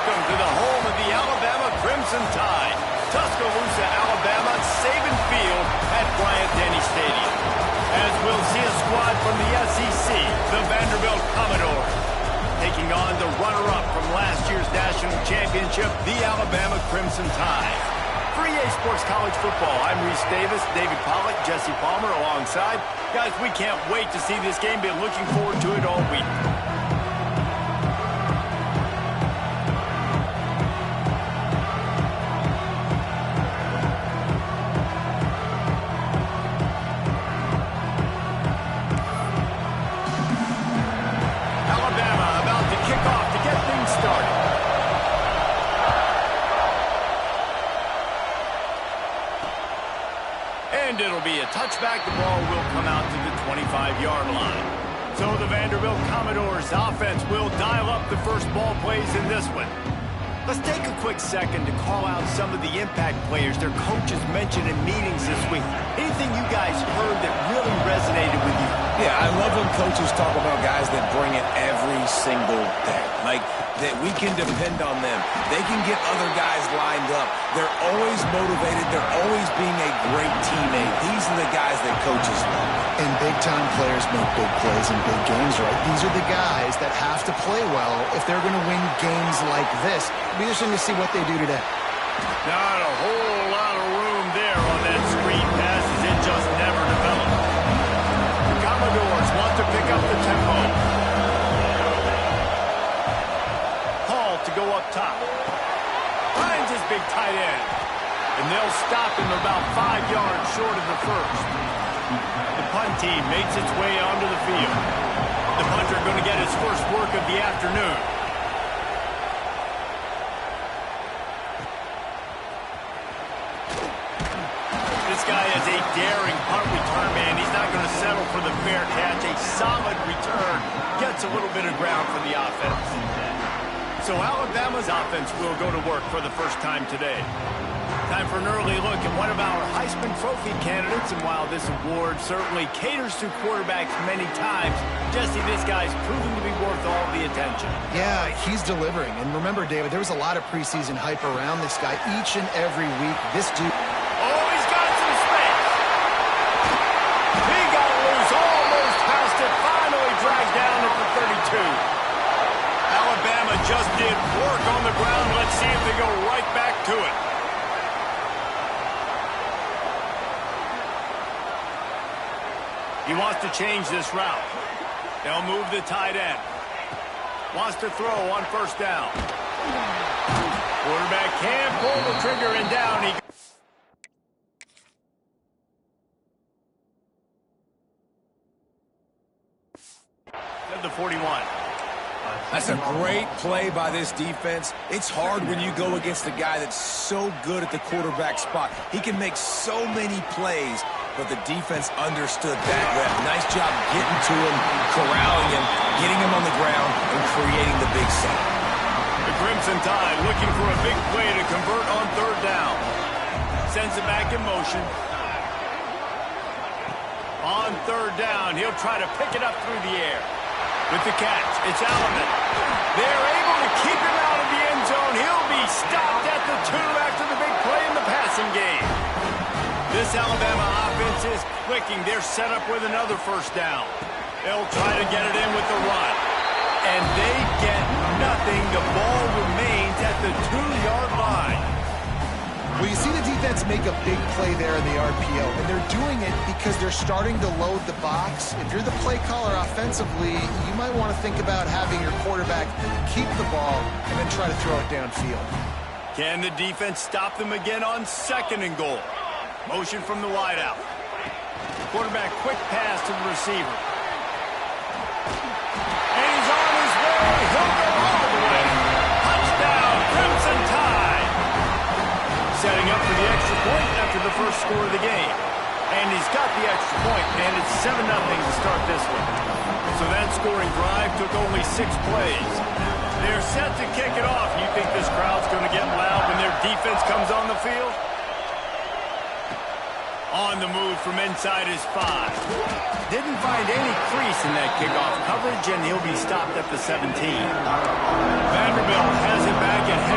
welcome to the home of the Alabama Crimson Tide. Tuscaloosa, Alabama, Saban Field at Bryant-Denny Stadium. As we'll see a squad from the SEC, the Vanderbilt Commodores, taking on the runner-up from last year's national championship, the Alabama Crimson Tide. For EA Sports College Football, I'm Reese Davis, David Pollack, Jesse Palmer alongside. Guys, we can't wait to see this game. Been looking forward to it all week. And it'll be a touchback. The ball will come out to the 25-yard line. So the Vanderbilt Commodores offense will dial up the first ball plays in this one. Let's take a quick second to call out some of the impact players their coaches mentioned in meetings this week. Anything you guys heard that really resonated with you? Yeah, I love when coaches talk about guys that bring it every single day. Like, that we can depend on them. They can get other guys lined up. They're always motivated. They're always being a great teammate. These are the guys that coaches love. And big-time players make big plays in big games, right? These are the guys that have to play well if they're going to win games like this. It'll be interesting to see what they do today. Not a whole lot of room there on that screen pass as it just never developed. The Commodores want to pick up the tempo. To go up top. Finds his big tight end. And they'll stop him about 5 yards short of the first. The punt team makes its way onto the field. The punter going to get his first work of the afternoon. This guy is a daring punt return man. He's not going to settle for the fair catch. A solid return. Gets a little bit of ground for the offense. So Alabama's offense will go to work for the first time today. Time for an early look at one of our Heisman Trophy candidates. And while this award certainly caters to quarterbacks many times, Jesse, this guy's proving to be worth all the attention. Yeah, he's delivering. And remember, David, there was a lot of preseason hype around this guy each and every week. This dude... Oh, he's got some space. He got loose, almost passed it, finally dragged down at the 32. Alabama just did work on the ground. Let's see if they go right back to it. He wants to change this route. They'll move the tight end. Wants to throw on first down. Quarterback can't pull the trigger and down. He at the 41. That's a great play by this defense. It's hard when you go against a guy that's so good at the quarterback spot. He can make so many plays, but the defense understood that rep. Nice job getting to him, corralling him, getting him on the ground, and creating the big sack. The Crimson Tide looking for a big play to convert on third down. Sends it back in motion. On third down, he'll try to pick it up through the air. With the catch, it's Allen. They're able to keep him out of the end zone. He'll be stopped at the 2 after the big play in the passing game. This Alabama offense is clicking. They're set up with another first down. They'll try to get it in with the run. And they get nothing. The ball remains at the 2-yard line. Well, you see the defense make a big play there in the RPO, and they're doing it because they're starting to load the box. If you're the play caller offensively, you might want to think about having your quarterback keep the ball and then try to throw it downfield. Can the defense stop them again on 2nd and goal? Motion from the wideout. Quarterback quick pass to the receiver. And he's on his way. He'll go all the way. Touchdown, Crimson Tide. Setting up for the extra point after the first score of the game. And he's got the extra point, and it's 7-0 to start this one. So that scoring drive took only 6 plays. They're set to kick it off. You think this crowd's going to get loud when their defense comes on the field? On the move from inside his 5. Didn't find any crease in that kickoff coverage, and he'll be stopped at the 17. Vanderbilt has it back at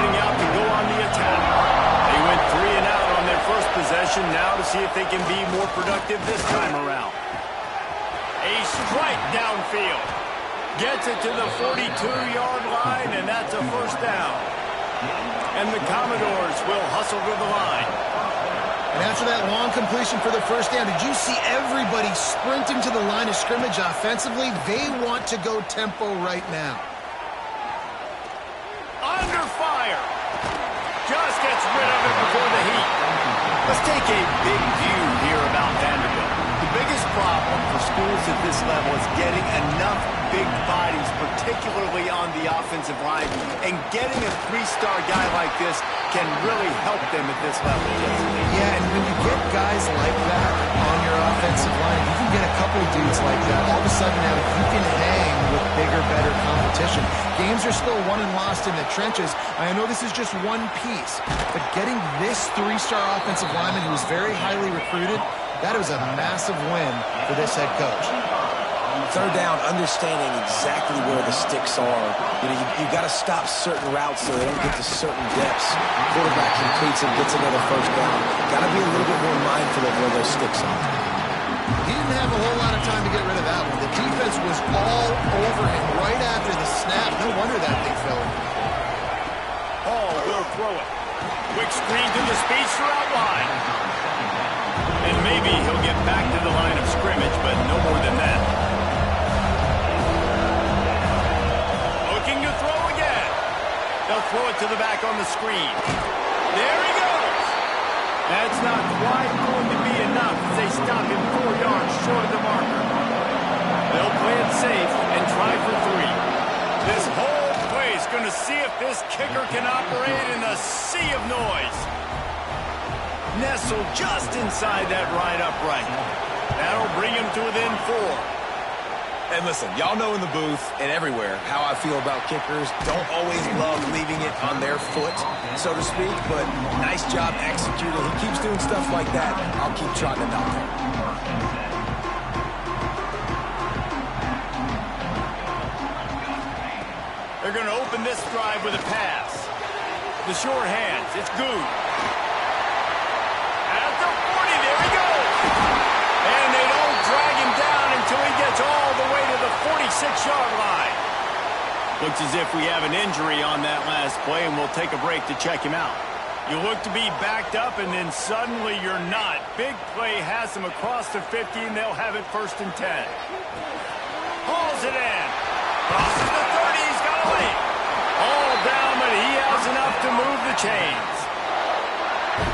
productive this time around. A strike downfield. Gets it to the 42-yard line, and that's a first down. And the Commodores will hustle to the line. And after that long completion for the first down, did you see everybody sprinting to the line of scrimmage offensively? They want to go tempo right now. Under fire. Just gets rid of it before the heat. Let's take a big view here about Vanderbilt. The biggest problem for schools at this level is getting enough big bodies, particularly on the offensive line. And getting a three-star guy like this can really help them at this level. Yeah, and when you get guys like that on your offensive line, you can get a couple dudes like that. All of a sudden now you can hang with bigger, better competition. Games are still won and lost in the trenches. I know this is just one piece, but getting this three-star offensive lineman who was very highly recruited, that was a massive win for this head coach. Third down, understanding exactly where the sticks are. You got to stop certain routes so they don't get to certain depths. Quarterback completes and gets another first down. Got to be a little bit more mindful of where those sticks are. He didn't have a whole lot of time to get rid of that one. The defense was all over him right after the snap. No wonder that thing fell in. Hall will throw it. Quick screen to the speedster out wide. And maybe he'll get back to the line of scrimmage, but no more than that. Looking to throw again. They'll throw it to the back on the screen. There he goes. That's not quite going to be enough as they stop him 4 yards short of the marker. They'll play it safe and try for 3. This whole play is going to see if this kicker can operate in a sea of noise. Nestled just inside that right upright. That'll bring him to within 4. And listen, y'all know in the booth and everywhere how I feel about kickers. Don't always love leaving it on their foot, so to speak, but nice job executing. He keeps doing stuff like that. I'll keep trying to knock him. They're going to open this drive with a pass. The short hands, it's good. At the 40, there he goes. And they don't drag him down until he gets all the way to the 46-yard line. Looks as if we have an injury on that last play, and we'll take a break to check him out. You look to be backed up, and then suddenly you're not. Big play has them across the 50, and they'll have it 1st and 10. Hauls it in. Crosses the 30, he's got a lead. All down, but he has enough to move the chains.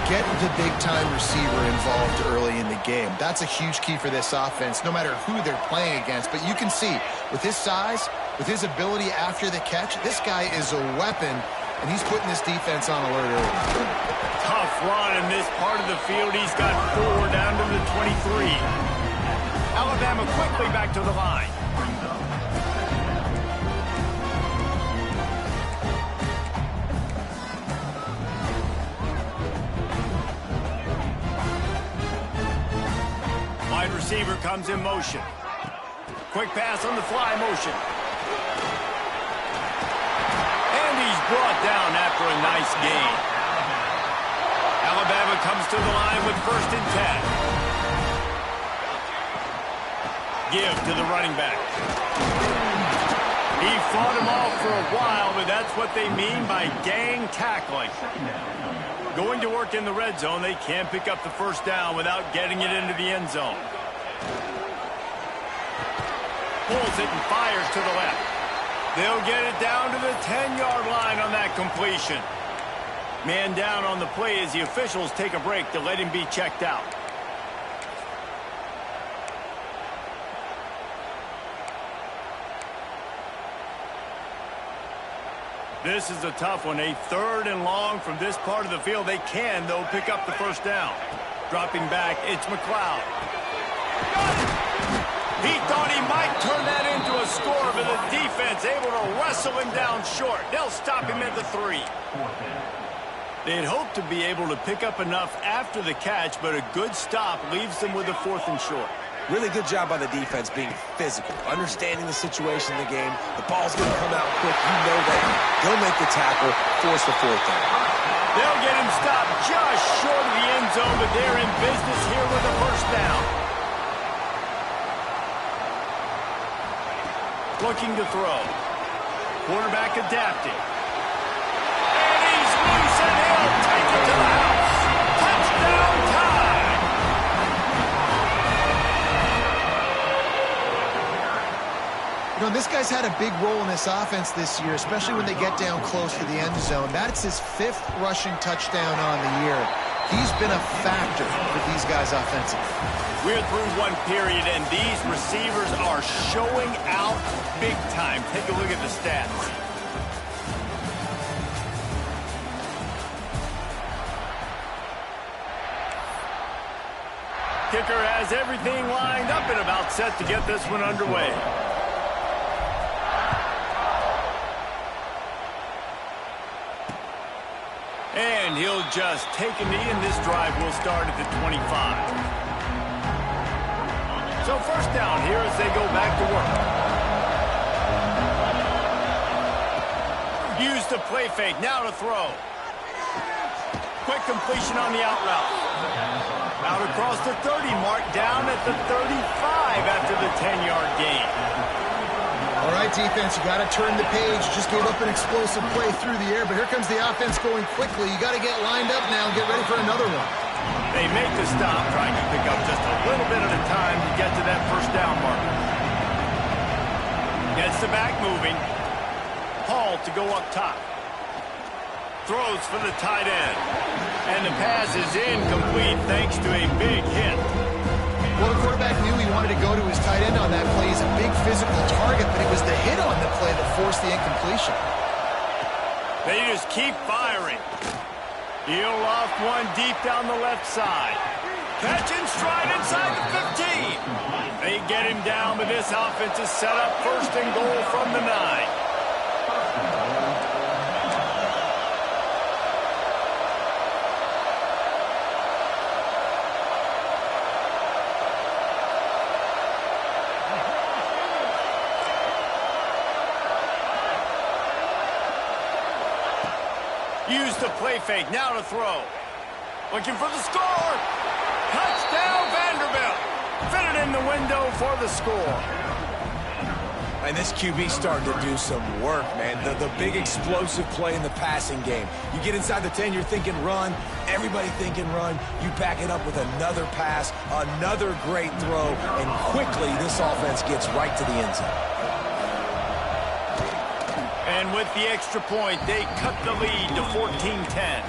Get the big-time receiver involved early in the game. That's a huge key for this offense, no matter who they're playing against. But you can see, with his size, with his ability after the catch, this guy is a weapon, and he's putting this defense on alert early. Tough run in this part of the field. He's got 4 down to the 23. Alabama quickly back to the line. Wide receiver comes in motion. Quick pass on the fly motion. And he's brought down after a nice gain. Alabama comes to the line with 1st and 10. Give to the running back. He fought him off for a while, but that's what they mean by gang tackling. Going to work in the red zone, they can't pick up the 1st down without getting it into the end zone. Pulls it and fires to the left. They'll get it down to the 10-yard line on that completion. Man down on the play as the officials take a break to let him be checked out. This is a tough one. A 3rd and long from this part of the field. They can, though, pick up the 1st down. Dropping back, it's McLeod. He thought he might turn that into a score, but the defense able to wrestle him down short. They'll stop him at the 3. They'd hoped to be able to pick up enough after the catch, but a good stop leaves them with a 4th and short. Really good job by the defense being physical, understanding the situation in the game. The ball's going to come out quick. You know that. They'll make the tackle, force the 4th down. They'll get him stopped just short of the end zone, but they're in business here with a first down. Looking to throw. Quarterback adapting. And he's loose, and he'll take it to the house. Touchdown time! You know, this guy's had a big role in this offense this year, especially when they get down close to the end zone. That's his 5th rushing touchdown on the year. He's been a factor for these guys offensively. We're through one period, and these receivers are showing out big time. Take a look at the stats. Kicker has everything lined up and about set to get this one underway. And he'll just take a knee, and this drive will start at the 25. So first down here as they go back to work. Use the play fake. Now to throw. Quick completion on the out route. Out across the 30 mark, down at the 35 after the 10-yard gain. All right, defense, you got to turn the page. Just gave up an explosive play through the air, but here comes the offense going quickly. You got to get lined up now and get ready for another one. They make the stop, trying to pick up just a little bit at a time to get to that first down marker. Gets the back moving. Hall to go up top. Throws for the tight end. And the pass is incomplete thanks to a big hit. Well, the quarterback knew he wanted to go to his tight end on that play. He's a big physical target, but it was the hit on the play that forced the incompletion. They just keep firing. He'll loft one deep down the left side. Catch and stride inside the 15. They get him down, but this offense is set up first and goal from the 9. Use the play fake, now to throw. Looking for the score. Touchdown, Vanderbilt. Fitted in the window for the score. And this QB starting to do some work, man. The big explosive play in the passing game. You get inside the 10, you're thinking run. Everybody thinking run. You back it up with another pass, another great throw, and quickly this offense gets right to the end zone. And with the extra point, they cut the lead to 14-10.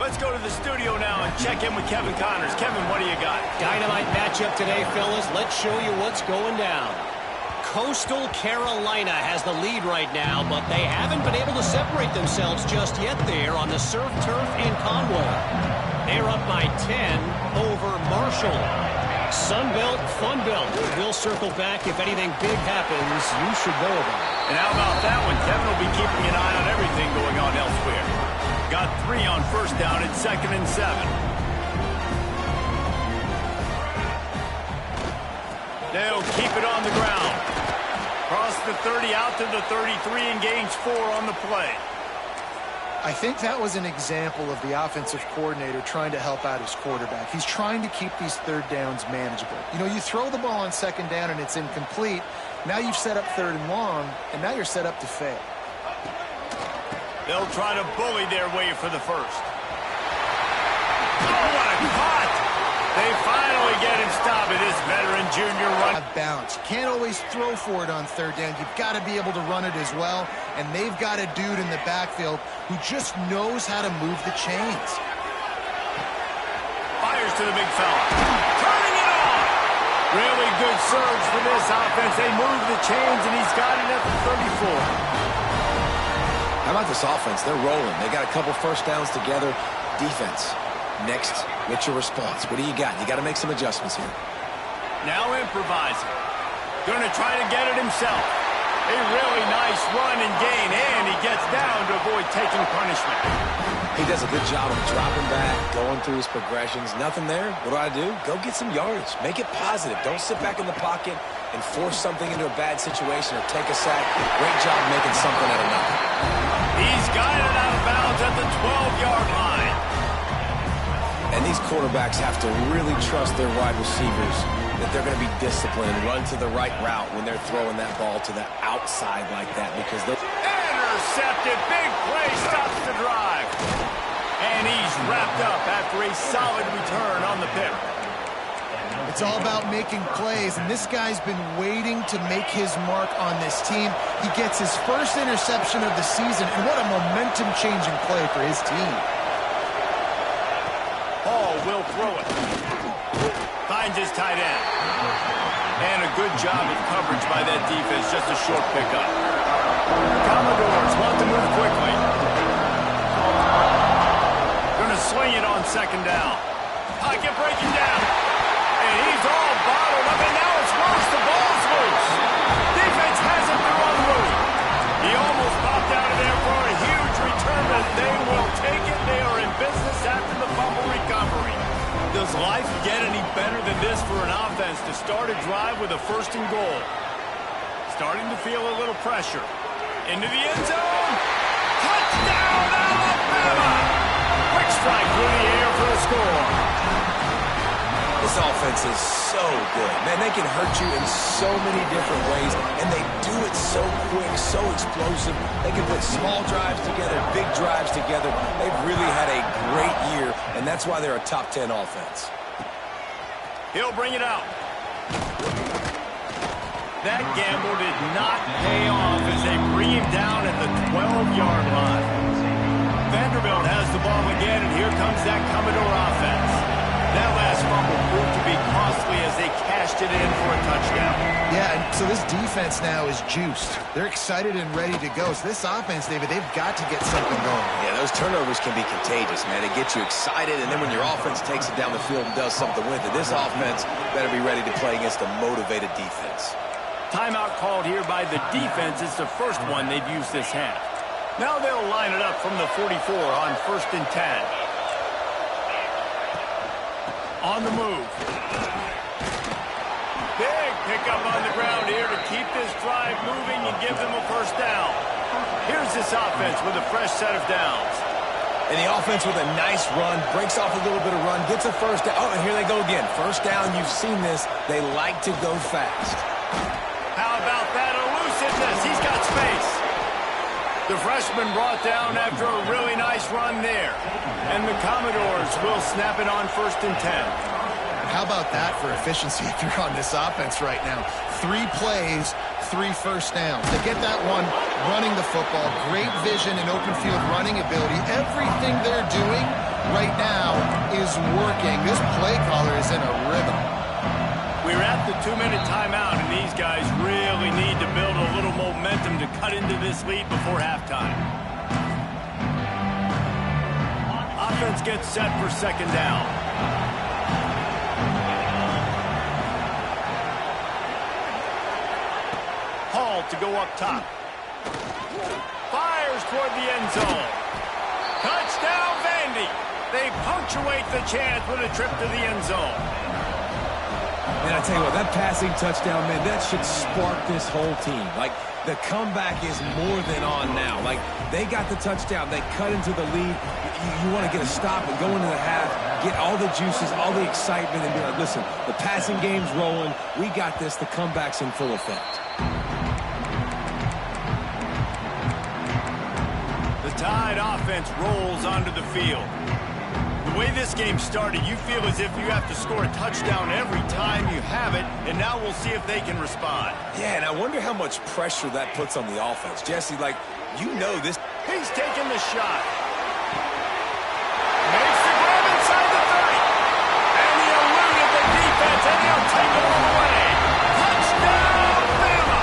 Let's go to the studio now and check in with Kevin Connors. Kevin, what do you got? Dynamite matchup today, fellas. Let's show you what's going down. Coastal Carolina has the lead right now, but they haven't been able to separate themselves just yet there on the surf turf in Conway. They're up by 10 over Marshall. Sunbelt, Funbelt. We'll circle back if anything big happens. You should know about it. And how about that one? Kevin will be keeping an eye on everything going on elsewhere. Got 3 on first down at 2nd and 7. They'll keep it on the ground. Cross the 30 out to the 33 and gains 4 on the play. I think that was an example of the offensive coordinator trying to help out his quarterback. He's trying to keep these third downs manageable. You know, you throw the ball on 2nd down and it's incomplete. Now you've set up 3rd and long, and now you're set up to fail. They'll try to bully their way for the first. Oh, what a cut! They finally get him stopped at this veteran junior run. Bounce. You can't always throw for it on 3rd down. You've got to be able to run it as well, and they've got a dude in the backfield who just knows how to move the chains. Fires to the big fella. Turning it on! Really good surge for this offense. They move the chains, and he's got it at the 34. How about this offense? They're rolling. They got a couple first downs together. Defense. Next, what's your response? What do you got? You got to make some adjustments here. Now improvising. Going to try to get it himself. A really nice run and gain, and he gets down to avoid taking punishment. He does a good job of dropping back, going through his progressions. Nothing there. What do? Go get some yardage. Make it positive. Don't sit back in the pocket and force something into a bad situation or take a sack. Great job making something out of nothing. He's got it out of bounds at the 12-yard these quarterbacks have to really trust their wide receivers that they're going to be disciplined and run to the right route when they're throwing that ball to the outside like that, because they'll... Intercepted. Big play stops the drive. And he's wrapped up after a solid return on the pick. It's all about making plays, and this guy's been waiting to make his mark on this team. He gets his first interception of the season, and what a momentum-changing play for his team. Hall will throw it. Finds his tight end. And a good job of coverage by that defense, just a short pickup. Commodores want to move quickly. Going to swing it on second down. Pocket breaking down. And he's all bottled up, and now it's worse. The ball's loose. Defense has it through on the move. He almost popped out of there for a huge return, but they will take it. They are in business after the fumble recovery. Does life get any better than this for an offense to start a drive with a first and goal? Starting to feel a little pressure. Into the end zone. Touchdown, Alabama! Quick strike through the air for the score. This offense is so good. Man, they can hurt you in so many different ways, and they do it so quick, so explosive. They can put small drives together, big drives together. They've really had a great year, and that's why they're a top 10 offense. He'll bring it out. That gamble did not pay off as they bring him down at the 12-yard line. Vanderbilt has the ball again, and here comes that Commodore offense. That last fumble proved to be costly as they cashed it in for a touchdown. Yeah, and so this defense now is juiced. They're excited and ready to go. So this offense, David, they've got to get something going. Yeah, those turnovers can be contagious, man. They get you excited, and then when your offense takes it down the field and does something with it, this offense better be ready to play against a motivated defense. Timeout called here by the defense. It's the first one they've used this half. Now they'll line it up from the 44 on 1st and 10. On the move. Big pickup on the ground here to keep this drive moving and give them a first down. Here's this offense with a fresh set of downs. And the offense with a nice run, breaks off a little bit of run, gets a first down. Oh, and here they go again. First down, you've seen this. They like to go fast. How about that elusiveness? He's got space. The freshman brought down after a really nice run there. And the Commodores will snap it on 1st and 10. How about that for efficiency if you're on this offense right now? 3 plays, 3 first downs. They get that one running the football, great vision and open field running ability. Everything they're doing right now is working. This play caller is in a rhythm. We're at the 2-minute timeout, and these guys really need to build a little momentum to cut into this lead before halftime. Offense gets set for second down. Hall to go up top. Fires toward the end zone. Touchdown, Vandy. They punctuate the chance with a trip to the end zone. And I tell you what, that passing touchdown, man, that should spark this whole team. Like, the comeback is more than on now. Like, they got the touchdown. They cut into the lead. You want to get a stop and go into the half, get all the juices, all the excitement, and be like, listen, the passing game's rolling. We got this. The comeback's in full effect. The Tide offense rolls onto the field. The way this game started, you feel as if you have to score a touchdown every time you have it, and now we'll see if they can respond. Yeah, and I wonder how much pressure that puts on the offense. Jesse, like, you know this. He's taking the shot. Makes the grab inside the 30. And he eluded the defense, and he'll take it all the way. Touchdown, Bama!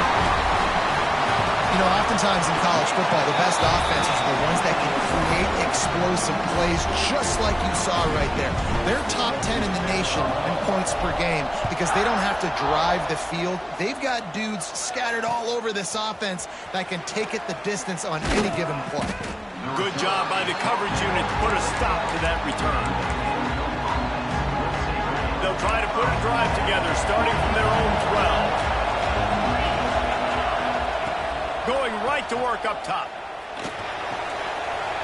You know, oftentimes in college football, the best offenses are the ones that can create explosive plays, just like you saw right there. They're top 10 in the nation in points per game because they don't have to drive the field. They've got dudes scattered all over this offense that can take it the distance on any given play. Good job by the coverage unit to put a stop to that return. They'll try to put a drive together starting from their own 12. Going right to work up top.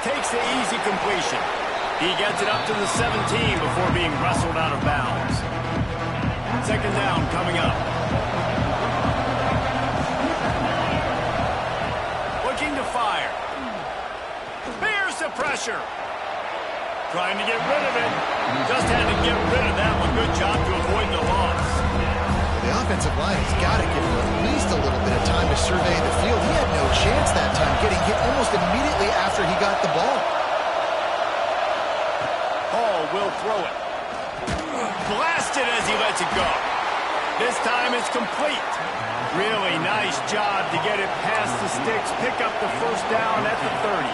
Takes the easy completion. He gets it up to the 17 before being wrestled out of bounds. Second down coming up. Looking to fire. Here's the pressure. Trying to get rid of it. Just had to get rid of that one. Good job to avoid the loss. The offensive line has got to give him at least a little bit of time to survey the field. He had no chance that time, getting hit almost immediately after he got the ball. Hall will throw it. Blasted as he lets it go. This time it's complete. Really nice job to get it past the sticks, pick up the first down at the 30.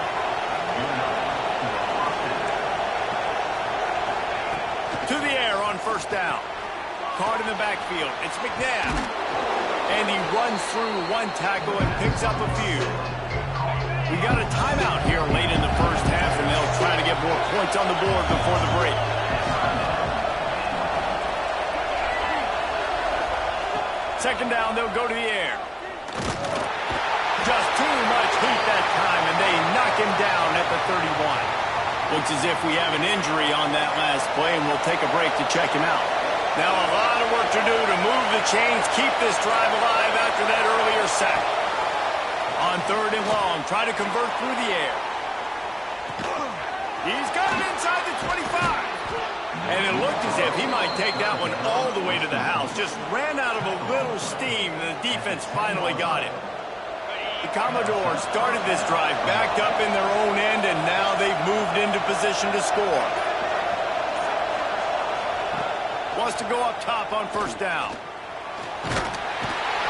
To the air on first down. Caught in the backfield. It's McNabb. And he runs through one tackle and picks up a few. We got a timeout here late in the first half, and they'll try to get more points on the board before the break. Second down, they'll go to the air. Just too much heat that time, and they knock him down at the 31. Looks as if we have an injury on that last play, and we'll take a break to check him out. Now a lot of work to do to move the chains, keep this drive alive after that earlier sack. On third and long, try to convert through the air. He's got it inside the 25. And it looked as if he might take that one all the way to the house. Just ran out of a little steam, and the defense finally got it. The Commodores started this drive backed up in their own end, and now they've moved into position to score. Wants to go up top on first down.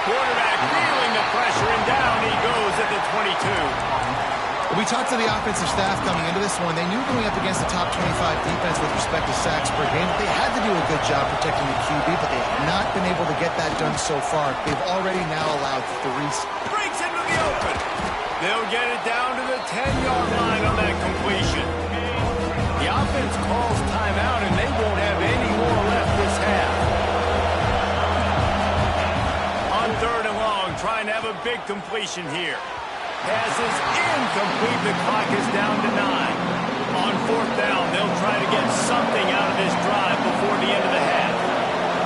Quarterback feeling the pressure, and down he goes at the 22. We talked to the offensive staff coming into this one. They knew going up against the top 25 defense with respect to sacks per game, they had to do a good job protecting the QB, but they have not been able to get that done so far. They've already now allowed 3. Breaks into the open. They'll get it down to the 10-yard line on that completion. The offense calls timeout, and they won't have any more left this half. On third and long, trying to have a big completion here. Pass is incomplete. The clock is down to 9. On fourth down, they'll try to get something out of this drive before the end of the half.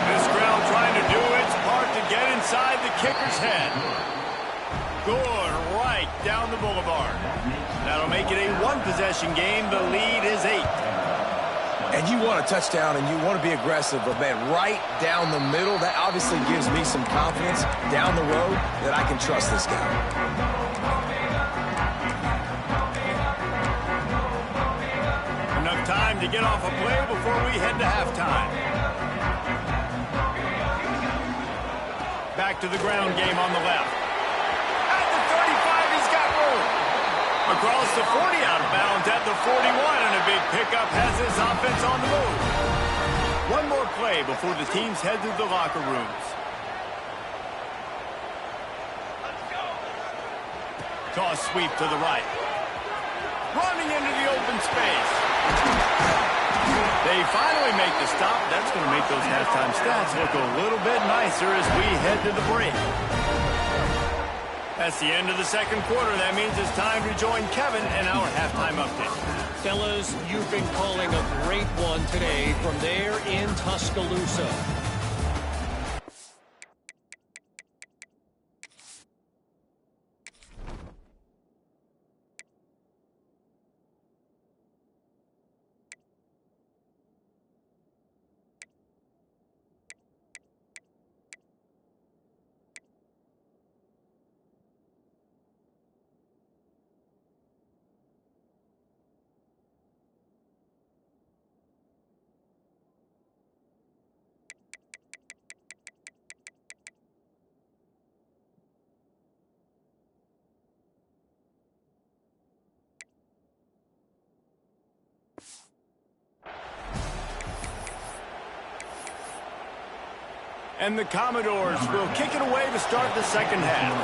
This crowd trying to do its part to get inside the kicker's head. Good, right down the boulevard. That'll make it a one-possession game. The lead is 8. And you want a touchdown, and you want to be aggressive, but, man, right down the middle, that obviously gives me some confidence down the road that I can trust this guy. Enough time to get off a play before we head to halftime. Back to the ground game on the left. At the 35, he's got room. Across the 40, out of bounds at the 41, and a big pickup has his offense on the move. One more play before the teams head to the locker rooms. Toss sweep to the right. Running into the open space. They finally make the stop. That's going to make those halftime stats look a little bit nicer as we head to the break. That's the end of the second quarter. That means it's time to join Kevin and our halftime update. Fellas, you've been calling a great one today from there in Tuscaloosa. And the Commodores will kick it away to start the second half.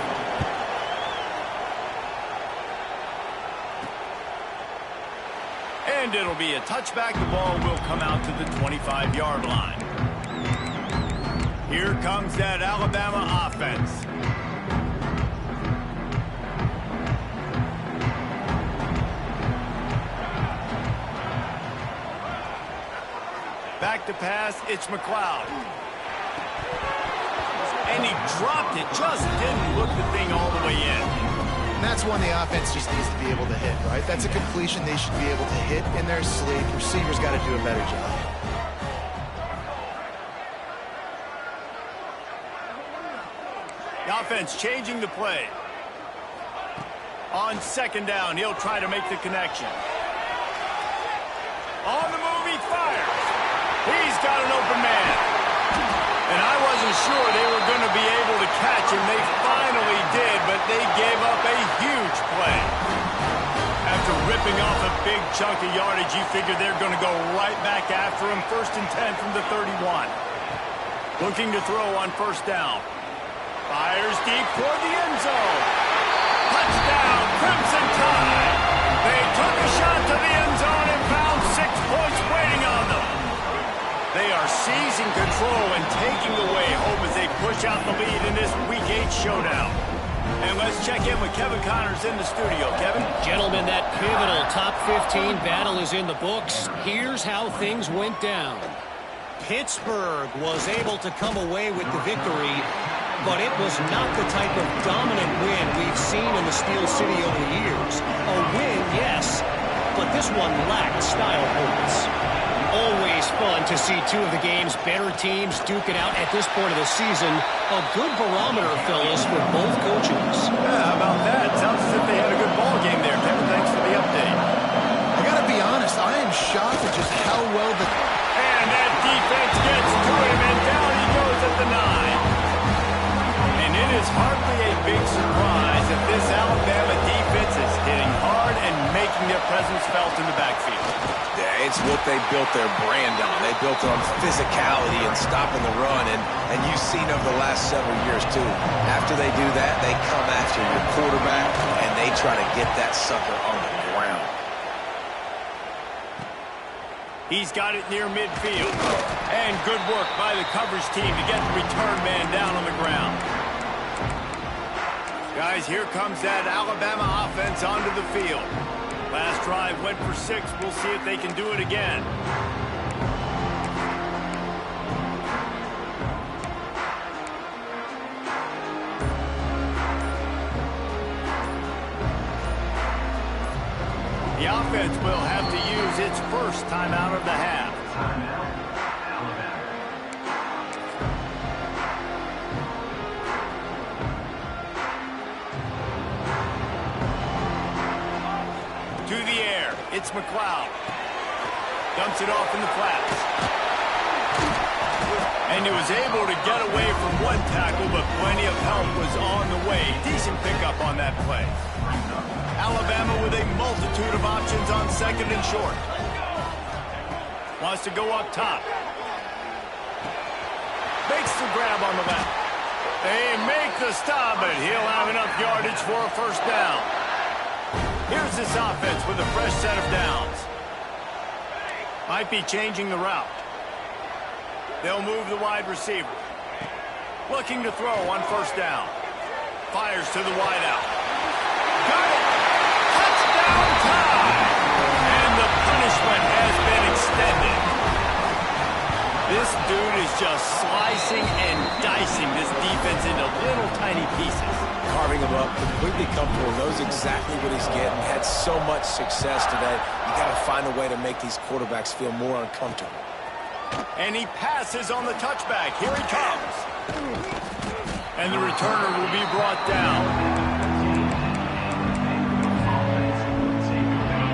And it'll be a touchback. The ball will come out to the 25-yard line. Here comes that Alabama offense. Back to pass, it's McLeod. And he dropped it, just didn't look the thing all the way in. And that's one the offense just needs to be able to hit, right? That's a completion they should be able to hit in their sleep. Receivers got to do a better job. The offense changing the play. On second down, he'll try to make the connection. On the move, he fires. He's got an open man. And I wasn't sure they were going to be able to catch him. They finally did, but they gave up a huge play. After ripping off a big chunk of yardage, you figure they're going to go right back after him. 1st and 10 from the 31. Looking to throw on first down. Fires deep toward the end zone. Touchdown, Crimson Tide. They took a shot to the end zone and found 6 points waiting on them. They are seizing control and taking away hope as they push out the lead in this Week 8 showdown. And let's check in with Kevin Connors in the studio. Kevin? Gentlemen, that pivotal top 15 battle is in the books. Here's how things went down. Pittsburgh was able to come away with the victory, but it was not the type of dominant win we've seen in the Steel City over the years. A win, yes, but this one lacked style points. Always fun to see two of the game's better teams duke it out at this point of the season. A good barometer, fellas, for both coaches. Yeah, how about that? Sounds as if they had a good ball game there. Kevin, thanks for the update. I got to be honest, I am shocked at just how well the... And that defense gets to him, and down he goes at the 9. And it is hardly a big surprise that this Alabama defense is hitting hard and making their presence felt in the backfield. Yeah, it's what they built their brand on. They built it on physicality and stopping the run, and you've seen over the last several years, too. After they do that, they come after your quarterback, and they try to get that sucker on the ground. He's got it near midfield. And good work by the coverage team to get the return man down on the ground. Guys, here comes that Alabama offense onto the field. Last drive went for 6. We'll see if they can do it again. The offense will have to use its first timeout of the half. To the air, it's McLeod. Dumps it off in the flats. And he was able to get away from one tackle, but plenty of help was on the way. Decent pickup on that play. Alabama with a multitude of options on second and short. Wants to go up top. Makes the grab on the left. They make the stop, but he'll have enough yardage for a first down. Here's this offense with a fresh set of downs. Might be changing the route. They'll move the wide receiver. Looking to throw on first down. Fires to the wideout. Got it! Touchdown time! And the punishment has been extended. This dude is just slicing and dicing this defense into little tiny pieces. Carving him up, completely comfortable, knows exactly what he's getting, had so much success today. You got to find a way to make these quarterbacks feel more uncomfortable. And he passes on the touchback. Here he comes. And the returner will be brought down.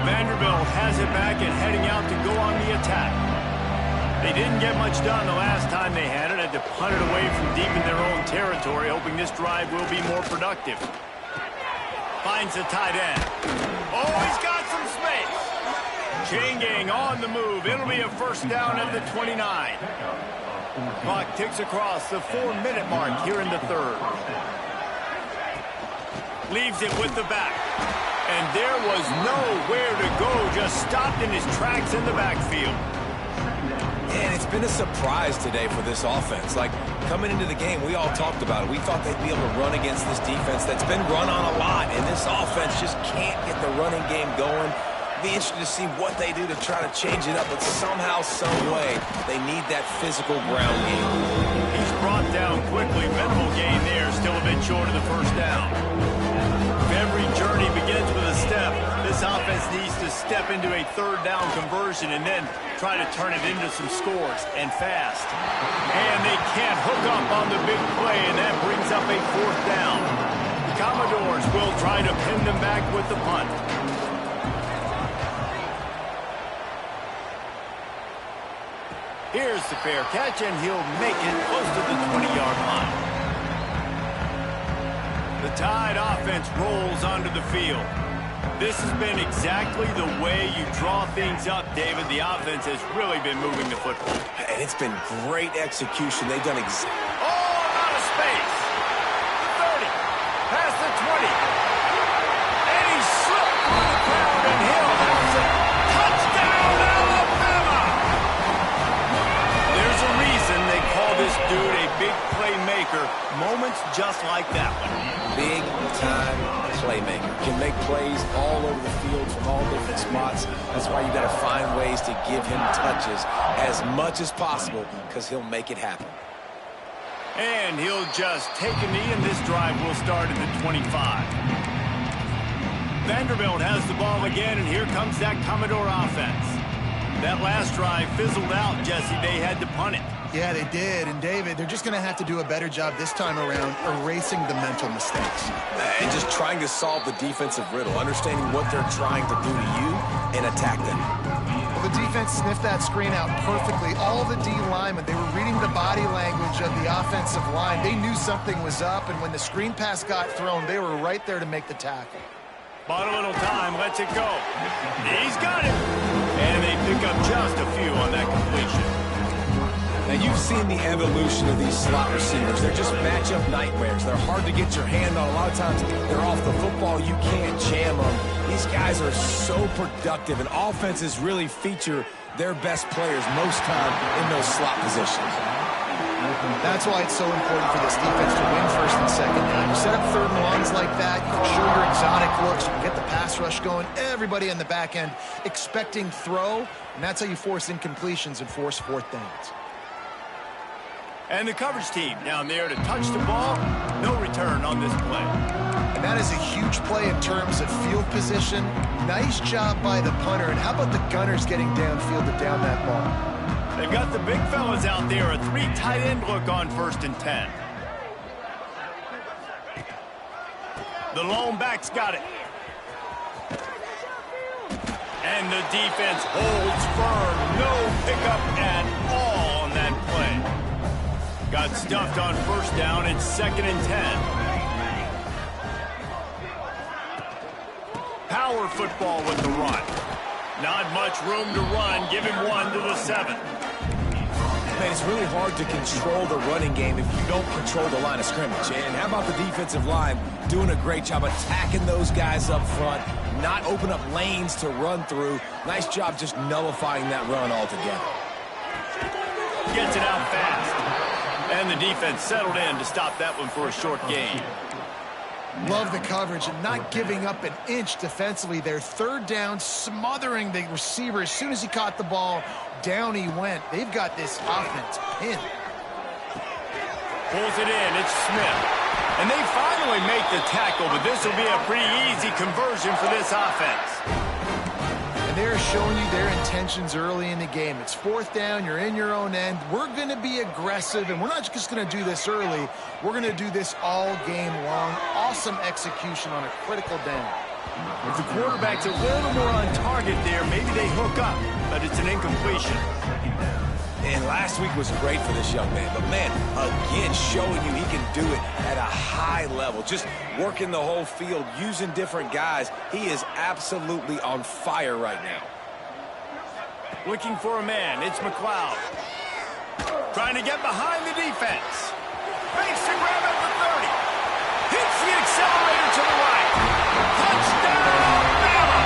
Vanderbilt has it back and heading out to go on the attack. They didn't get much done the last time they had it. Had to punt it away from deep in their own territory, hoping this drive will be more productive. Finds the tight end. Oh, he's got some space. Chain gang on the move. It'll be a first down at the 29. Clock ticks across the 4-minute mark here in the third. Leaves it with the back. And there was nowhere to go. Just stopped in his tracks in the backfield. And it's been a surprise today for this offense. Like, coming into the game, we all talked about it. We thought they'd be able to run against this defense that's been run on a lot. And this offense just can't get the running game going. Be interested to see what they do to try to change it up, but somehow, some way, they need that physical ground game. He's brought down quickly. Minimal gain there, still a bit short of the first down. Every journey begins with a step. This offense needs to step into a third down conversion and then try to turn it into some scores, and fast. And they can't hook up on the big play, and that brings up a fourth down. The Commodores will try to pin them back with the punt. Here's the fair catch, and he'll make it close to the 20-yard line. The Tide offense rolls onto the field. This has been exactly the way you draw things up, David. The offense has really been moving the football. And it's been great execution. They've done Oh, out of space. The 30, past the 20. And he slipped through the crowd, and Hill has it. Touchdown, Alabama! There's a reason they call this dude a big playmaker. Moments just like that one. big-time playmaker. Can make plays all over the field from all different spots. That's why you got to find ways to give him touches as much as possible, because he'll make it happen. And he'll just take a knee, and this drive will start at the 25. Vanderbilt has the ball again, and here comes that Commodore offense. That last drive fizzled out, Jesse. They had to punt it. Yeah, they did. And, David, they're just going to have to do a better job this time around erasing the mental mistakes. And just trying to solve the defensive riddle, understanding what they're trying to do to you and attack them. Well, the defense sniffed that screen out perfectly. All the D linemen, they were reading the body language of the offensive line. They knew something was up, and when the screen pass got thrown, they were right there to make the tackle. Bought a little time, lets it go. He's got it. And they pick up just a few on that completion. Now, you've seen the evolution of these slot receivers. They're just matchup nightmares. They're hard to get your hand on. A lot of times, they're off the football. You can't jam them. These guys are so productive, and offenses really feature their best players most time in those slot positions. That's why it's so important for this defense to win first and second down. You set up third and longs like that, you can show your exotic looks, you can get the pass rush going, everybody in the back end expecting throw, and that's how you force incompletions and force fourth downs. And the coverage team down there to touch the ball. No return on this play. And that is a huge play in terms of field position. Nice job by the punter. And how about the gunners getting downfield to down that ball? They've got the big fellas out there. A 3 tight end look on 1st and 10. The lone back's got it. And the defense holds firm. No pickup at all on that play. Got stuffed on 1st down. It's 2nd and 10. Power football with the run. Not much room to run. Give him 1 to the 7. Man, it's really hard to control the running game if you don't control the line of scrimmage. And how about the defensive line doing a great job attacking those guys up front, not open up lanes to run through. Nice job just nullifying that run altogether. Gets it out fast. And the defense settled in to stop that one for a short gain. Love the coverage and not giving up an inch defensively. Their 3rd down, smothering the receiver. As soon as he caught the ball, down he went. They've got this offense pinned. Pulls it in. It's Smith. And they finally make the tackle, but this will be a pretty easy conversion for this offense. And they're showing you their intentions early in the game. It's 4th down. You're in your own end. We're going to be aggressive, and we're not just going to do this early. We're going to do this all game long. Awesome execution on a critical down. If the quarterback's a little more on target there, maybe they hook up, but it's an incompletion. And last week was great for this young man. But, man, again, showing you he can do it at a high level. Just working the whole field, using different guys. He is absolutely on fire right now. Looking for a man. It's McLeod. Trying to get behind the defense. Makes the grab at the 30. Hits the accelerator to the right. Touchdown, Alabama!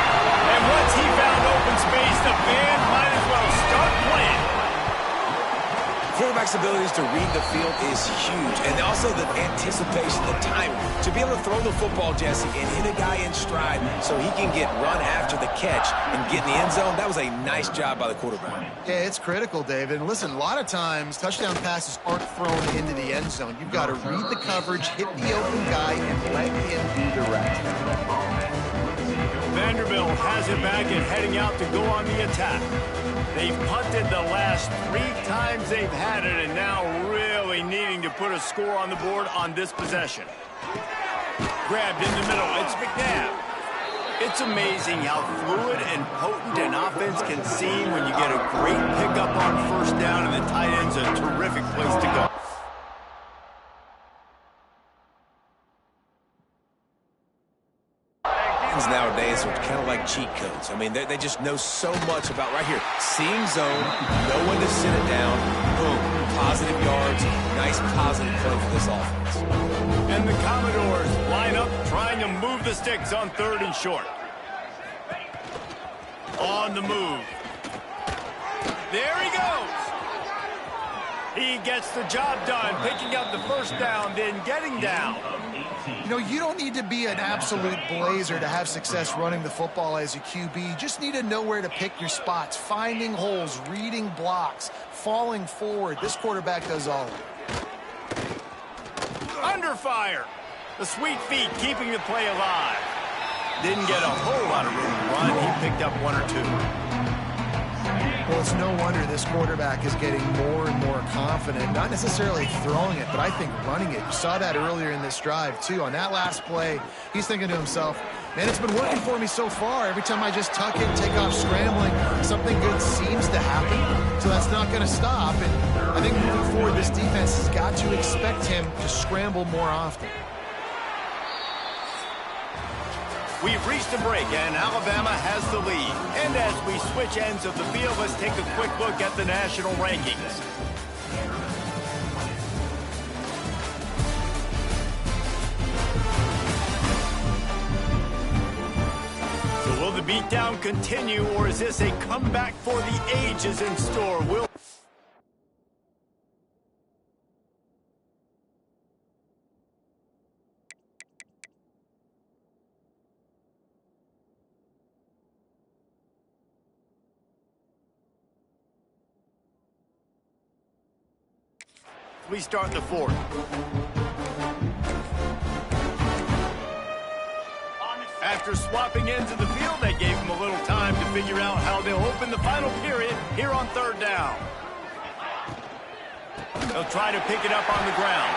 And once he found open space, the band might as well start playing. Quarterback quarterback's abilities to read the field is huge. And also the anticipation, the timing. To be able to throw the football, Jesse, and hit a guy in stride so he can get run after the catch and get in the end zone, that was a nice job by the quarterback. Yeah, it's critical, David. And listen, a lot of times touchdown passes aren't thrown into the end zone. You've got to read the coverage, hit the open guy, and let him do the rest. Vanderbilt has it back and heading out to go on the attack. They've punted the last 3 times they've had it, and now really needing to put a score on the board on this possession. Grabbed in the middle. It's McNabb. It's amazing how fluid and potent an offense can seem when you get a great pickup on first down, and the tight end's a terrific place to go. Nowadays are kind of like cheat codes. I mean, they just know so much about right here. Seeing zone, know when to sit it down, boom, positive yards, nice positive play for this offense. And the Commodores line up trying to move the sticks on 3rd and short. On the move. There he goes. He gets the job done, picking up the first down, then getting down. You know, you don't need to be an absolute blazer to have success running the football as a QB. You just need to know where to pick your spots, finding holes, reading blocks, falling forward. This quarterback does all of it. Under fire. The sweet feet keeping the play alive. Didn't get a whole lot of room to run. He picked up 1 or 2. Well, it's no wonder this quarterback is getting more and more confident, not necessarily throwing it, but I think running it. You saw that earlier in this drive, too. On that last play, he's thinking to himself, man, it's been working for me so far. Every time I just tuck in, take off scrambling, something good seems to happen, so that's not going to stop. And I think moving forward, this defense has got to expect him to scramble more often. We've reached a break, and Alabama has the lead. And as we switch ends of the field, let's take a quick look at the national rankings. So will the beatdown continue, or is this a comeback for the ages in store? We start the 4th. After swapping ends of the field, they gave him a little time to figure out how they'll open the final period here on 3rd down. They'll try to pick it up on the ground.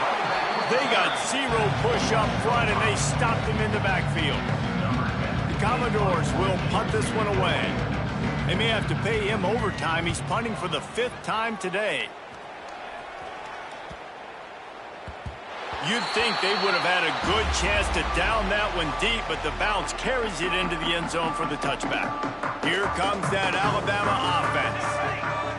They got 0 push up front, and they stopped him in the backfield. The Commodores will punt this one away. They may have to pay him overtime. He's punting for the 5th time today. You'd think they would have had a good chance to down that one deep, but the bounce carries it into the end zone for the touchback. Here comes that Alabama offense.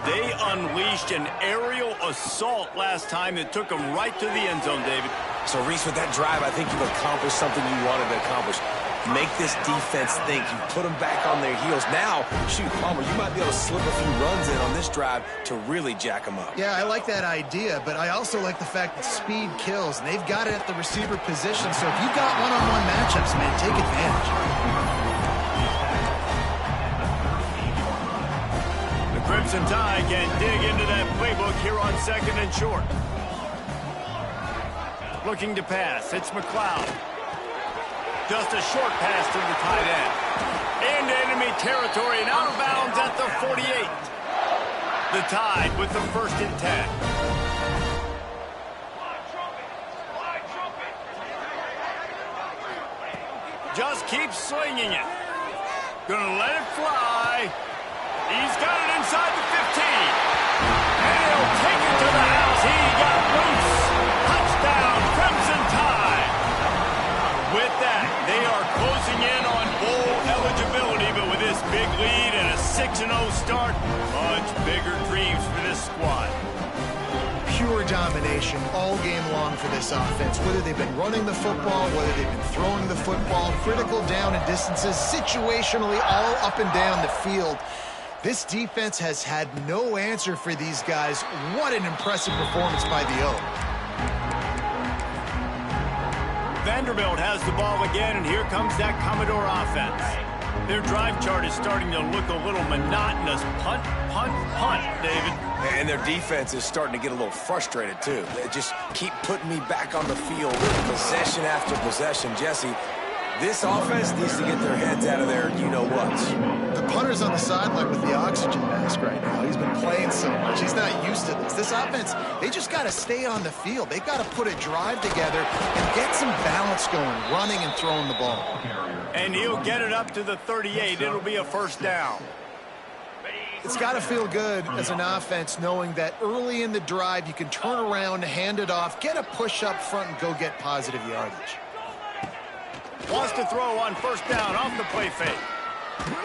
They unleashed an aerial assault last time that took them right to the end zone, David. So, Reese, with that drive, I think you've accomplished something you wanted to accomplish. Make this defense think. You put them back on their heels. Now, shoot, Palmer, you might be able to slip a few runs in on this drive to really jack them up. Yeah, I like that idea, but I also like the fact that speed kills, and they've got it at the receiver position. So if you've got one-on-one matchups, man, take advantage. The Crimson Tide can dig into that playbook here on 2nd and short. Looking to pass. It's McLeod. Just a short pass to the tight end. Into enemy territory and out of bounds at the 48. The Tide with the 1st and 10. Just keeps slinging it. Gonna let it fly. He's got it inside the 15. And he'll take it to the house. He got loose. Touchdown, Crimson Tide. With that, they are closing in on bowl eligibility, but with this big lead and a 6-0 start, much bigger dreams for this squad. Pure domination all game long for this offense. Whether they've been running the football, whether they've been throwing the football, critical down and distances, situationally all up and down the field. This defense has had no answer for these guys. What an impressive performance by the O. Vanderbilt has the ball again, and here comes that Commodore offense. Their drive chart is starting to look a little monotonous. Punt, punt, punt, David. And their defense is starting to get a little frustrated, too. They just keep putting me back on the field, possession after possession. Jesse, this offense needs to get their heads out of their you-know-whats. The punter's on the sideline with the oxygen mask right now. He's been playing so much. He's not used to this. This offense, they just got to stay on the field. They've got to put a drive together and get some balance going, running and throwing the ball. And he'll get it up to the 38. It'll be a first down. It's got to feel good as an offense knowing that early in the drive you can turn around, hand it off, get a push up front, and go get positive yardage. Wants to throw on first down off the play fake.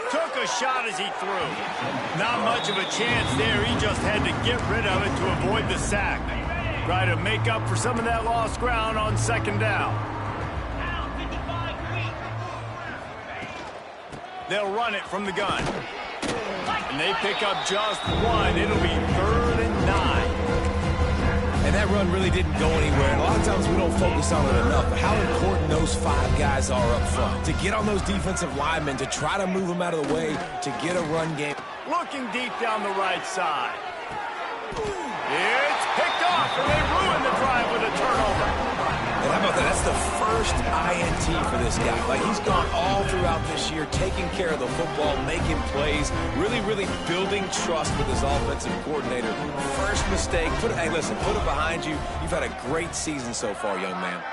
Took a shot as he threw. Not much of a chance there. He just had to get rid of it to avoid the sack. Try to make up for some of that lost ground on second down. They'll run it from the gun. And they pick up just one. It'll be 3rd and 9. And that run really didn't go anywhere. And a lot of times we don't focus on it enough. But how important those 5 guys are up front. To get on those defensive linemen, to try to move them out of the way, to get a run game. Looking deep down the right side. It's picked off, and they ruin the drive with a turnover. And how about that? That's the first INT for this guy. Like, he's gone all throughout this year, taking care of the football, making plays, really, really building trust with his offensive coordinator. First mistake. Hey, listen, put it behind you. You've had a great season so far, young man.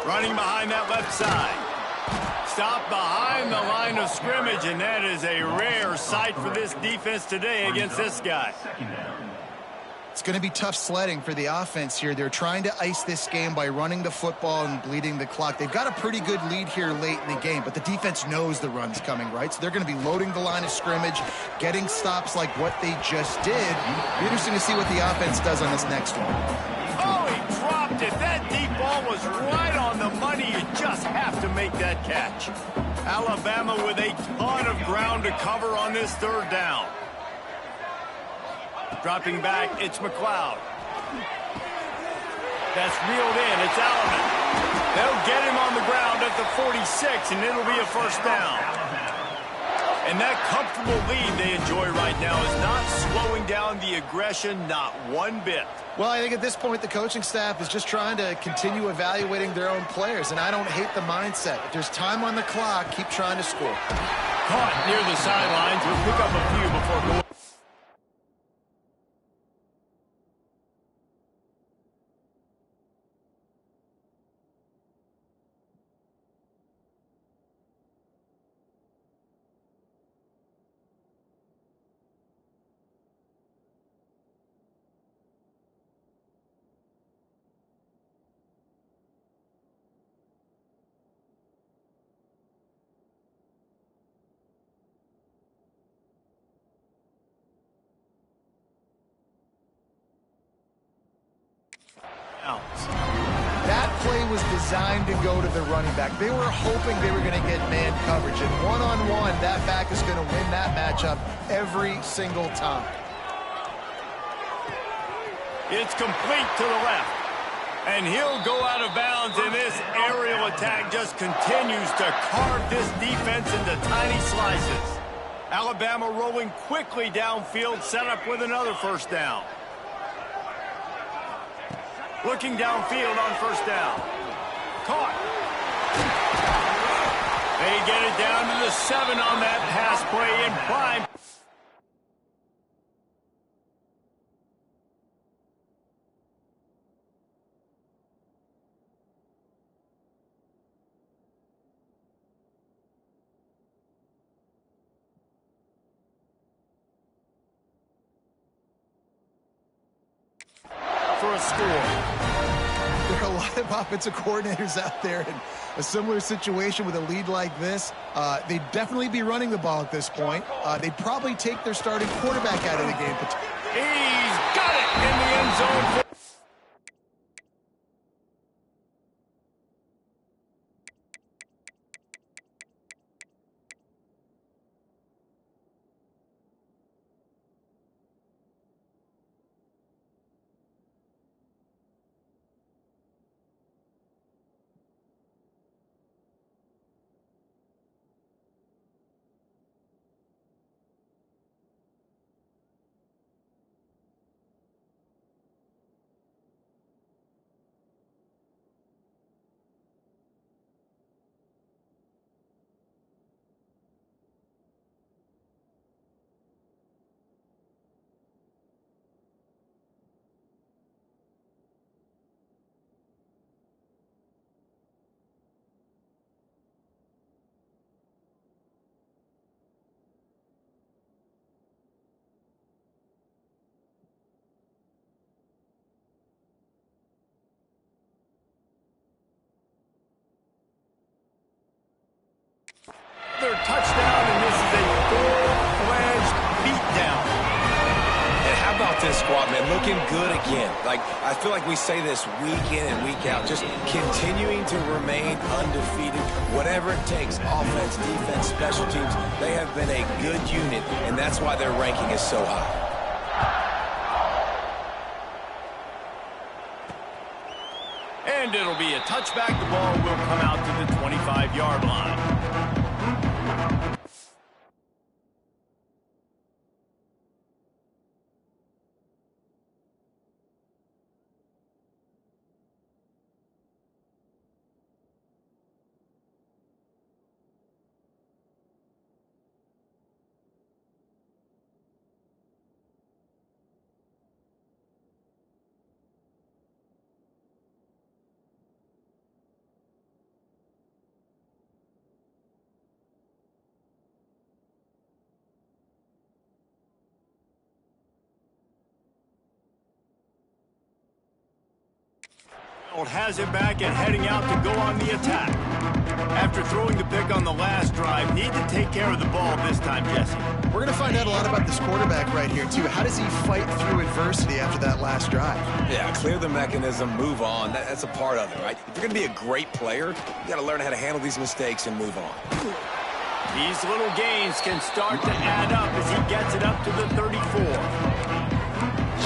Running behind that left side. Stopped behind the line of scrimmage, and that is a rare sight for this defense today against this guy. It's going to be tough sledding for the offense here. They're trying to ice this game by running the football and bleeding the clock. They've got a pretty good lead here late in the game, but the defense knows the run's coming, right? So they're going to be loading the line of scrimmage, getting stops like what they just did. It'll be interesting to see what the offense does on this next one. Oh, he dropped it. That deep ball was right on the money. You just have to make that catch. Alabama with a ton of ground to cover on this 3rd down. Dropping back, it's McLeod. That's reeled in, it's Alleman. They'll get him on the ground at the 46, and it'll be a first down. And that comfortable lead they enjoy right now is not slowing down the aggression, not one bit. Well, I think at this point the coaching staff is just trying to continue evaluating their own players, and I don't hate the mindset. If there's time on the clock, keep trying to score. Caught near the sidelines. We'll pick up a few before going. That play was designed to go to the running back. They were hoping they were going to get man coverage, and one-on-one, that back is going to win that matchup every single time. It's complete to the left. And he'll go out of bounds, and this aerial attack just continues to carve this defense into tiny slices. Alabama rolling quickly downfield, set up with another first down. Looking downfield on first down. Caught. They get it down to the 7 on that pass play in prime. For a score. There are a lot of offensive coordinators out there in a similar situation with a lead like this. They'd definitely be running the ball at this point. They'd probably take their starting quarterback out of the game. He's got it in the end zone. touchdown, and this is a full-fledged beatdown. And how about this squad, man? Looking good again. Like, I feel like we say this week in and week out, just continuing to remain undefeated. Whatever it takes, offense, defense, special teams, they have been a good unit, and that's why their ranking is so high. And it'll be a touchback. The ball will come out to the 25-yard line. Has it back and heading out to go on the attack. After throwing the pick on the last drive, need to take care of the ball this time, Jesse. We're going to find out a lot about this quarterback right here, too. How does he fight through adversity after that last drive? Yeah, clear the mechanism, move on. That's a part of it, right? If you're going to be a great player, you got to learn how to handle these mistakes and move on. These little gains can start to add up as he gets it up to the 34.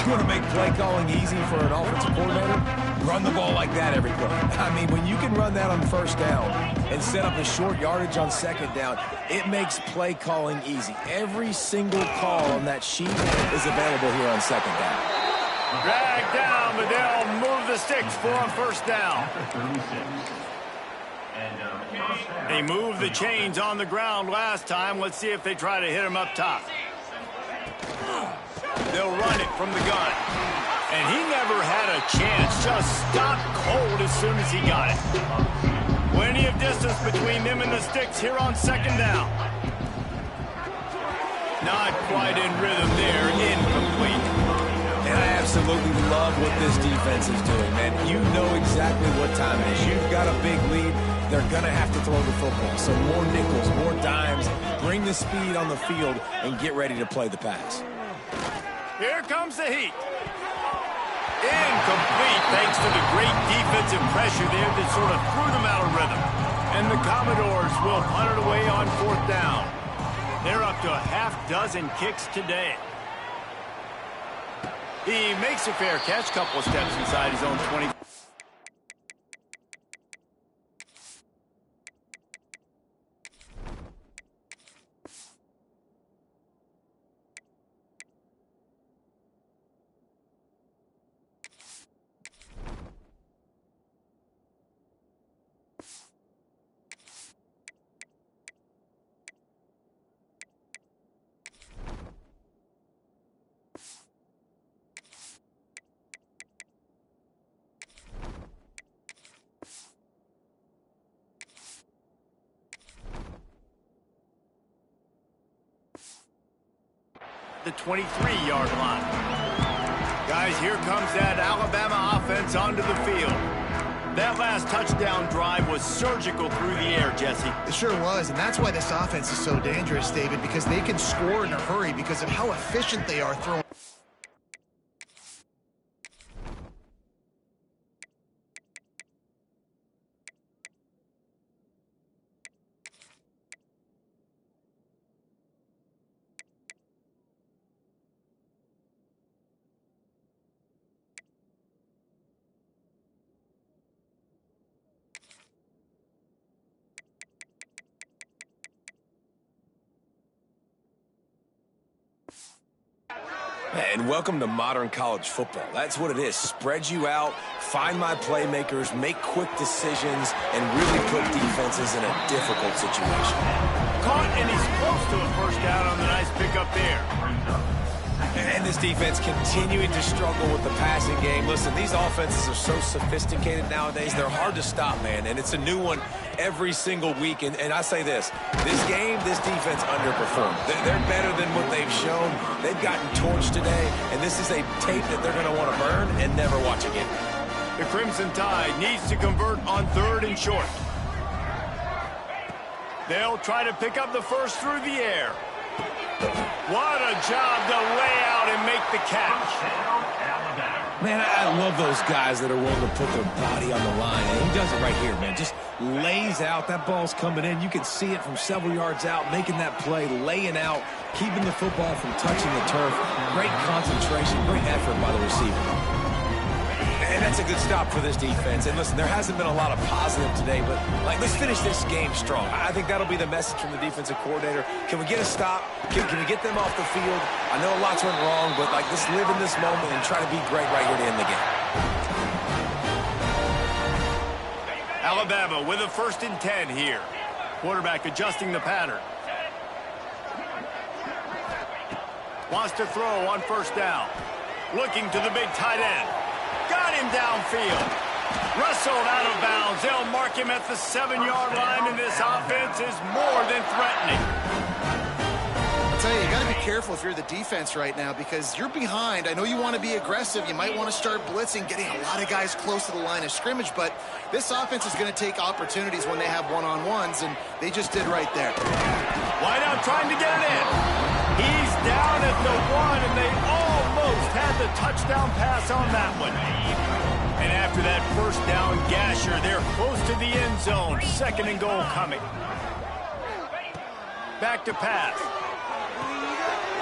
You want to make play calling easy for an offensive coordinator? Run the ball like that every play. I mean, when you can run that on first down and set up a short yardage on second down, it makes play calling easy. Every single call on that sheet is available here on second down. Drag down, but they'll move the sticks for a first down. They moved the chains on the ground last time. Let's see if they try to hit him up top. They'll run it from the gun. And he never had a chance. Just stopped cold as soon as he got it. Plenty of distance between them and the sticks here on second down. Not quite in rhythm there. Incomplete. And I absolutely love what this defense is doing, man. You know exactly what time it is. You've got a big lead. They're going to have to throw the football. So more nickels, more dimes. Bring the speed on the field and get ready to play the pass. Here comes the heat. Incomplete thanks to the great defensive pressure there that sort of threw them out of rhythm. And the Commodores will punt it away on fourth down. They're up to a half-dozen kicks today. He makes a fair catch, couple of steps inside his own 20. The 23-yard line. Guys, here comes that Alabama offense onto the field. That last touchdown drive was surgical through the air, Jesse. It sure was, and that's why this offense is so dangerous, David, because they can score in a hurry because of how efficient they are throwing. And welcome to modern college football. That's what it is. Spread you out, find my playmakers, make quick decisions, and really put defenses in a difficult situation. Caught, and he's close to a first down on the nice pickup there. And this defense continuing to struggle with the passing game. Listen, these offenses are so sophisticated nowadays. They're hard to stop, man. And it's a new one every single week. And I say this game, this defense underperformed. They're better than what they've shown. They've gotten torched today. And this is a tape that they're going to want to burn and never watch again. The Crimson Tide needs to convert on 3rd and short. They'll try to pick up the first through the air. What a job to lay out and make the catch. Man, I love those guys that are willing to put their body on the line. And he does it right here, man. Just lays out. That ball's coming in. You can see it from several yards out, making that play, laying out, keeping the football from touching the turf. Great concentration, great effort by the receiver. And that's a good stop for this defense. And listen, there hasn't been a lot of positive today, but let's finish this game strong. I think that'll be the message from the defensive coordinator. Can we get a stop? Can we get them off the field? I know a lot's went wrong, but let's live in this moment and try to be great right here to end the game. Alabama with a 1st and 10 here. Quarterback adjusting the pattern. Wants to throw on 1st down. Looking to the big tight end. Got him downfield. Wrestled out of bounds. They'll mark him at the 7-yard line, and this offense is more than threatening. I'll tell you, you got to be careful if you're the defense right now because you're behind. I know you want to be aggressive. You might want to start blitzing, getting a lot of guys close to the line of scrimmage, but this offense is going to take opportunities when they have one-on-ones, and they just did right there. Wideout trying to get it in. He's down at the 1, and they almost had the touchdown pass on that one. And after that 1st down gasher, they're close to the end zone. 2nd and goal coming. Back to pass.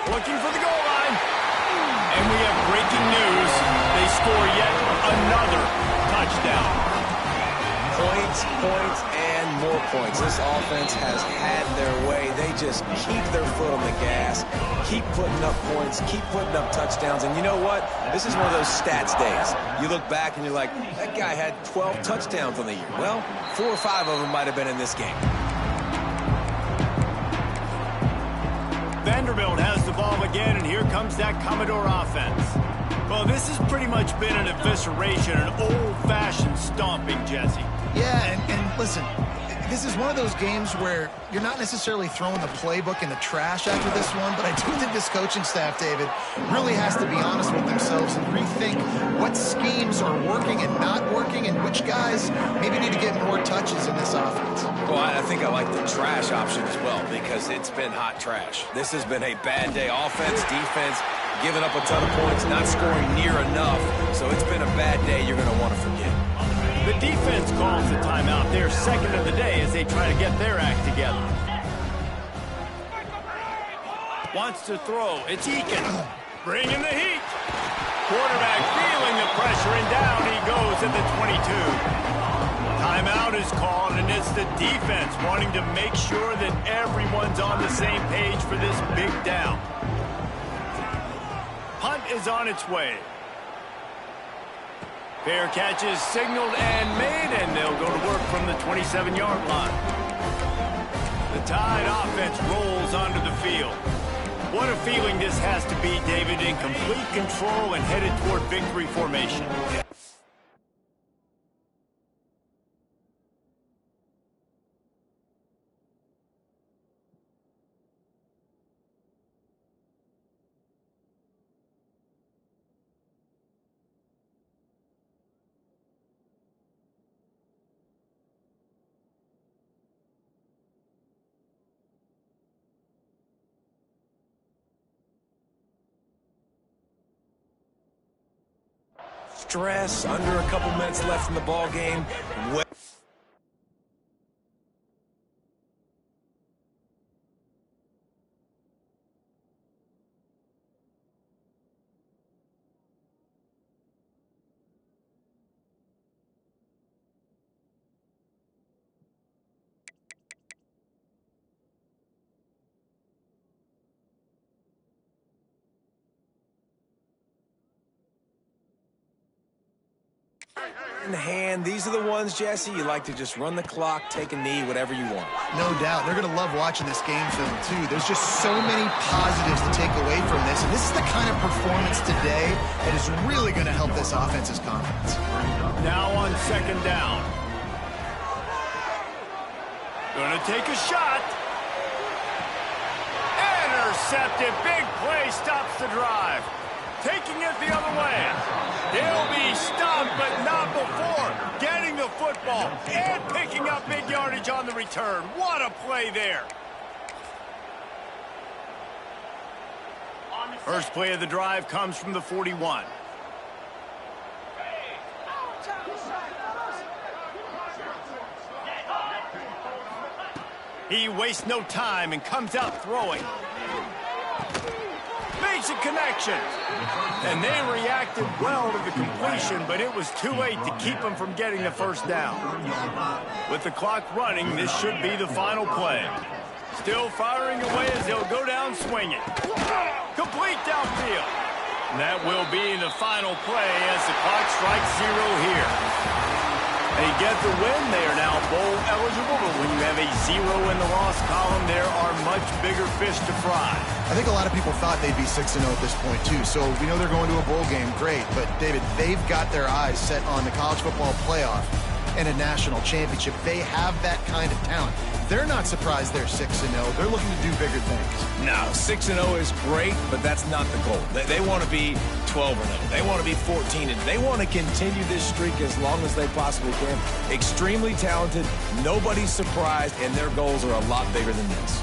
Looking for the goal line. And we have breaking news. They score yet another touchdown. Points, and more points. This offense has had their way. They just keep their foot on the gas, keep putting up points, keep putting up touchdowns. And you know what? This is one of those stats days. You look back and you're like, that guy had 12 touchdowns on the year. Well, 4 or 5 of them might have been in this game. Vanderbilt has the ball again, and here comes that Commodore offense. Well, this has pretty much been an evisceration, an old-fashioned stomping, Jesse. Yeah, and listen, this is one of those games where you're not necessarily throwing the playbook in the trash after this one, but I do think this coaching staff, David, really has to be honest with themselves and rethink what schemes are working and not working and which guys maybe need to get more touches in this offense. Well, I think I like the trash option as well because it's been hot trash. This has been a bad day. Offense, defense, giving up a ton of points, not scoring near enough. So it's been a bad day you're going to want to forget. The defense calls the timeout. They're 2nd of the day as they try to get their act together. Wants to throw. It's Eakin. Bringing the heat. Quarterback feeling the pressure, and down he goes at the 22. Timeout is called, and it's the defense wanting to make sure that everyone's on the same page for this big down. Punt is on its way. Fair catch is signaled and made, and they'll go to work from the 27-yard line. The Tide offense rolls onto the field. What a feeling this has to be, David, in complete control and headed toward victory formation. Stress, under a couple minutes left in the ball game. In the hand, these are the ones, Jesse, you like to just run the clock, take a knee, whatever you want. No doubt. They're going to love watching this game film, too. There's just so many positives to take away from this, and this is the kind of performance today that is really going to help this offense's confidence. Now on 2nd down. Going to take a shot. Intercepted. Big play stops the drive. taking it the other way. He'll be stopped, but not before getting the football and picking up big yardage on the return. What a play there. First play of the drive comes from the 41. He wastes no time and comes out throwing. Makes a connection. And they reacted well to the completion, but it was too late to keep them from getting the first down. With the clock running, this should be the final play. Still firing away as he'll go down swinging. Complete downfield. And that will be the final play as the clock strikes 0 here. They get the win. They are now bowl eligible, but when you have a 0 in the loss column, there are much bigger fish to fry. I think a lot of people thought they'd be 6-0 at this point, too. So we know they're going to a bowl game. Great. But, David, they've got their eyes set on the college football playoff and a national championship. They have that kind of talent. They're not surprised they're 6-0. They're looking to do bigger things. No, 6-0 is great, but that's not the goal. They want to be 12-0. They want to be 14-0. They want to continue this streak as long as they possibly can. Extremely talented. Nobody's surprised, and their goals are a lot bigger than this.